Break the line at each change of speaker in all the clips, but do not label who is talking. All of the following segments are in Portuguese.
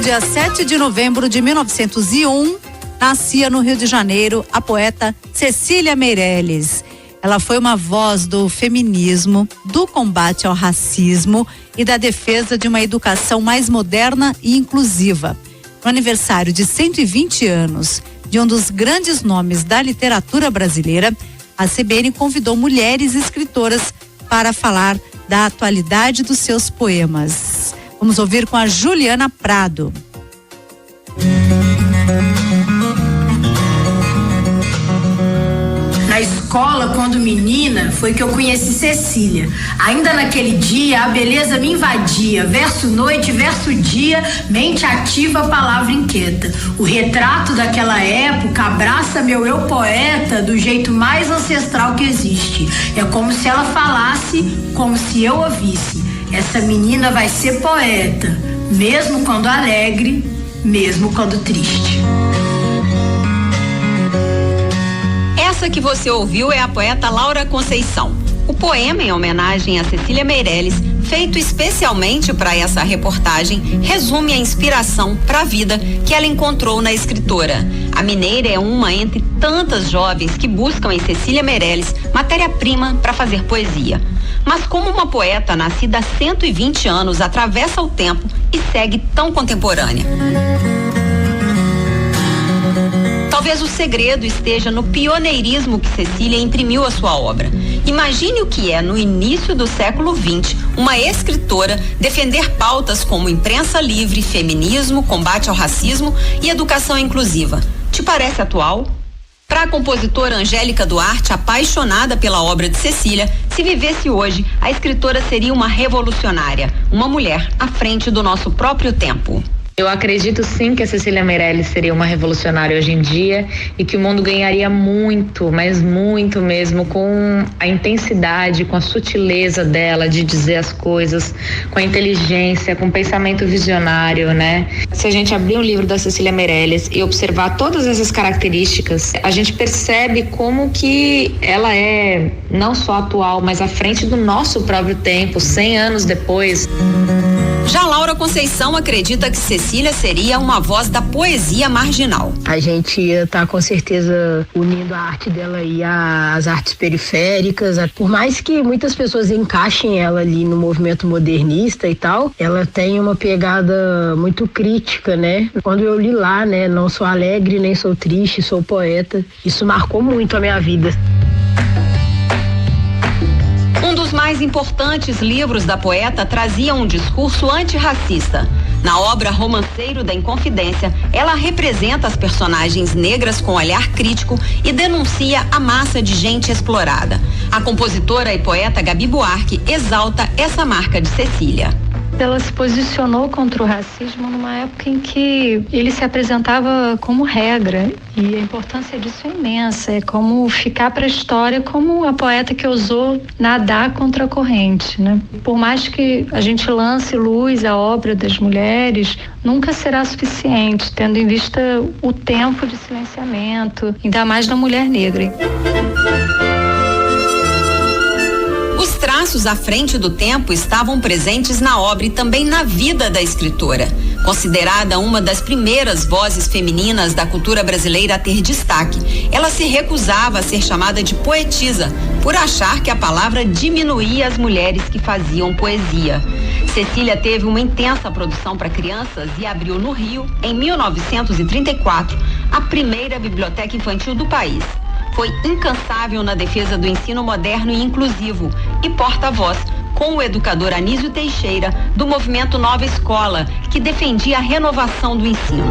dia 7 de novembro de 1901, nascia no Rio de Janeiro a poeta Cecília Meirelles. Ela foi uma voz do feminismo, do combate ao racismo e da defesa de uma educação mais moderna e inclusiva. No aniversário de 120 anos de um dos grandes nomes da literatura brasileira, a CBN convidou mulheres escritoras para falar da atualidade dos seus poemas. Vamos ouvir com a Juliana Prado.
Na escola, quando menina, foi que eu conheci Cecília. Ainda naquele dia, a beleza me invadia. Verso noite, verso dia, mente ativa, palavra inquieta. O retrato daquela época abraça meu eu poeta do jeito mais ancestral que existe. É como se ela falasse, como se eu ouvisse. Essa menina vai ser poeta, mesmo quando alegre, mesmo quando triste.
Essa que você ouviu é a poeta Laura Conceição. O poema, em homenagem a Cecília Meirelles, feito especialmente para essa reportagem, resume a inspiração para a vida que ela encontrou na escritora. A mineira é uma entre tantas jovens que buscam em Cecília Meirelles matéria-prima para fazer poesia. Mas como uma poeta nascida há 120 anos atravessa o tempo e segue tão contemporânea? Talvez o segredo esteja no pioneirismo que Cecília imprimiu à sua obra. Imagine o que é, no início do século XX, uma escritora defender pautas como imprensa livre, feminismo, combate ao racismo e educação inclusiva. Te parece atual? Para a compositora Angélica Duarte, apaixonada pela obra de Cecília, se vivesse hoje, a escritora seria uma revolucionária, uma mulher à frente do nosso próprio tempo.
Eu acredito sim que a Cecília Meirelles seria uma revolucionária hoje em dia e que o mundo ganharia muito, mas muito mesmo, com a intensidade, com a sutileza dela de dizer as coisas, com a inteligência, com o pensamento visionário, né? Se a gente abrir um livro da Cecília Meirelles e observar todas essas características, a gente percebe como que ela é não só atual, mas à frente do nosso próprio tempo, 100 anos depois.
Já Laura Conceição acredita que Cecília seria uma voz da poesia marginal.
A gente ia estar com certeza unindo a arte dela aí às artes periféricas. Por mais que muitas pessoas encaixem ela ali no movimento modernista e tal, ela tem uma pegada muito crítica, né? Quando eu li lá, né, não sou alegre, nem sou triste, sou poeta, isso marcou muito a minha vida.
Um dos mais importantes livros da poeta trazia um discurso antirracista. Na obra Romanceiro da Inconfidência, ela representa as personagens negras com olhar crítico e denuncia a massa de gente explorada. A compositora e poeta Gabi Buarque exalta essa marca de Cecília.
Ela se posicionou contra o racismo numa época em que ele se apresentava como regra, e a importância disso é imensa. É como ficar para a história como a poeta que ousou nadar contra a corrente, né? Por mais que a gente lance luz à obra das mulheres, nunca será suficiente, tendo em vista o tempo de silenciamento, ainda mais da mulher negra.
Os traços à frente do tempo estavam presentes na obra e também na vida da escritora. Considerada uma das primeiras vozes femininas da cultura brasileira a ter destaque, ela se recusava a ser chamada de poetisa, por achar que a palavra diminuía as mulheres que faziam poesia. Cecília teve uma intensa produção para crianças e abriu no Rio, em 1934, a primeira biblioteca infantil do país. Foi incansável na defesa do ensino moderno e inclusivo e porta-voz com o educador Anísio Teixeira do movimento Nova Escola, que defendia a renovação do ensino.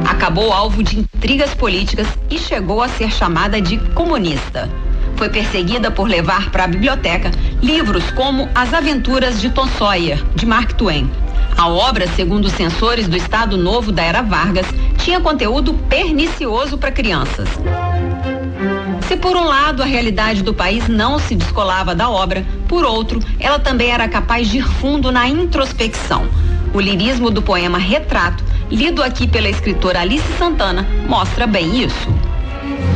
Acabou alvo de intrigas políticas e chegou a ser chamada de comunista. Foi perseguida por levar para a biblioteca livros como As Aventuras de Tom Sawyer, de Mark Twain. A obra, segundo os censores do Estado Novo da Era Vargas, tinha conteúdo pernicioso para crianças. Se por um lado a realidade do país não se descolava da obra, por outro, ela também era capaz de ir fundo na introspecção. O lirismo do poema Retrato, lido aqui pela escritora Alice Santana, mostra bem isso.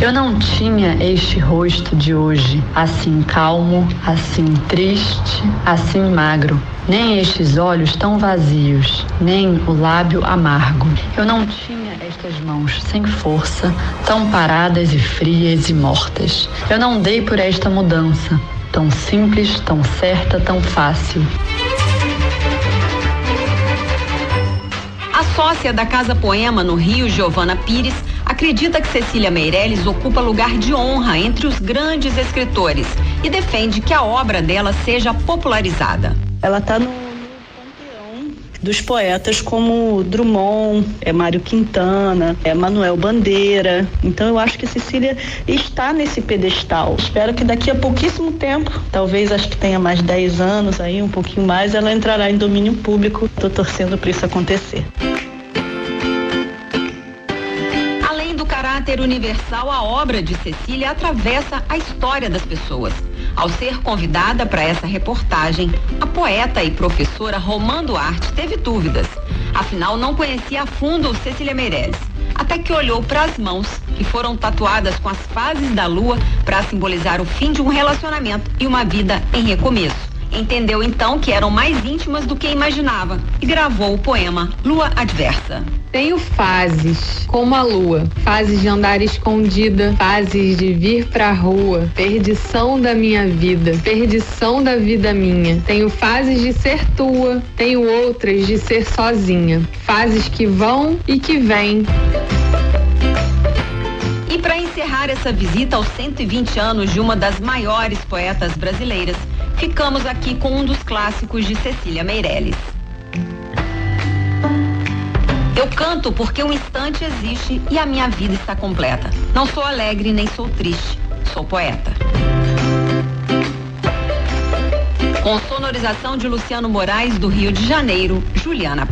Eu não tinha este rosto de hoje, assim calmo, assim triste, assim magro. nem estes olhos tão vazios, nem o lábio amargo. Eu não tinha estas mãos sem força, tão paradas e frias e mortas. Eu não dei por esta mudança, tão simples, tão certa, tão fácil.
A sócia da Casa Poema no Rio, Giovana Pires, acredita que Cecília Meirelles ocupa lugar de honra entre os grandes escritores e defende que a obra dela seja popularizada.
Ela está no panteão dos poetas como Drummond, Mário Quintana, Manuel Bandeira. Então eu acho que Cecília está nesse pedestal. Espero que daqui a pouquíssimo tempo, talvez acho que tenha mais 10 anos aí, um pouquinho mais, ela entrará em domínio público. Estou torcendo para isso acontecer.
Caráter universal, a obra de Cecília atravessa a história das pessoas. Ao ser convidada para essa reportagem, a poeta e professora Romã Duarte teve dúvidas. Afinal, não conhecia a fundo Cecília Meirelles. Até que olhou para as mãos, que foram tatuadas com as fases da lua para simbolizar o fim de um relacionamento e uma vida em recomeço. Entendeu então que eram mais íntimas do que imaginava e gravou o poema Lua Adversa.
Tenho fases, como a lua, fases de andar escondida, fases de vir pra rua, perdição da minha vida, perdição da vida minha. Tenho fases de ser tua, tenho outras de ser sozinha, fases que vão e que vêm.
E para encerrar essa visita aos 120 anos de uma das maiores poetas brasileiras, ficamos aqui com um dos clássicos de Cecília Meirelles. Eu canto porque um instante existe e a minha vida está completa. Não sou alegre nem sou triste, sou poeta. Com sonorização de Luciano Moraes, do Rio de Janeiro, Juliana